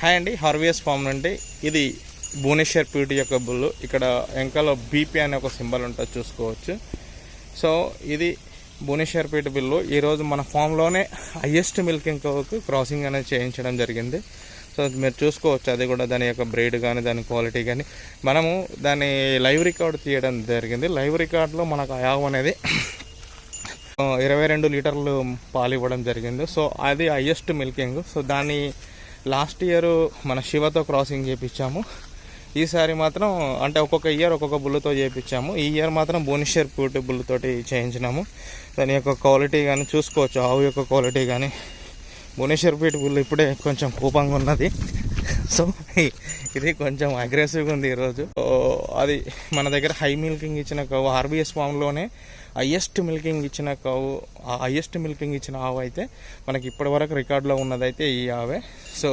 Hi అండి, హార్వియస్ form నుండి. ఇది భువనేశ్వర్ ప్యూటీ యొక్క బుల్లు. ఇక్కడ వెంకలో బీపీ అనే ఒక సింబల్ ఉంటుంది, చూసుకోవచ్చు. సో ఇది భువనేశ్వర్ ప్యూటీ బిల్లు. ఈరోజు మన ఫామ్లోనే హయ్యెస్ట్ మిల్కింగ్ కౌకి క్రాసింగ్ అనేది చేయించడం జరిగింది. సో మీరు చూసుకోవచ్చు, అది కూడా దాని యొక్క బ్రీడ్ కానీ దాని క్వాలిటీ కానీ మనము దాన్ని లైవ్ రికార్డ్ తీయడం జరిగింది. లైవ్ రికార్డులో మనకు ఆవు అనేది 22 లీటర్లు పాలు ఇవ్వడం జరిగింది. సో అది హయ్యెస్ట్ మిల్కింగ్. సో దాన్ని లాస్ట్ ఇయర్ మన శివతో క్రాసింగ్ చేయించాము. ఈసారి మాత్రం అంటే ఒక్కొక్క ఇయర్ ఒక్కొక్క బుల్లుతో చేయించాము. ఈ ఇయర్ మాత్రం భువనేశ్వర్ ప్యూటీ బుల్లుతోటి చేయించినాము. దాని యొక్క క్వాలిటీ కానీ చూసుకోవచ్చు, ఆవు యొక్క క్వాలిటీ కానీ. భువనేశ్వర్ ప్యూటీ బుల్లు ఇప్పుడే కొంచెం కోపంగా ఉన్నది. సో ఇది కొంచెం అగ్రెసివ్గా ఉంది ఈరోజు. అది మన దగ్గర హై మిల్కింగ్ ఇచ్చిన కవ్వు, ఆర్బిఎస్ ఫామ్లోనే హయ్యెస్ట్ మిల్కింగ్ ఇచ్చిన కవ్వు. ఆ హయ్యెస్ట్ మిల్కింగ్ ఇచ్చిన ఆవు అయితే మనకి ఇప్పటి వరకు రికార్డులో ఉన్నదైతే ఈ ఆవే. సో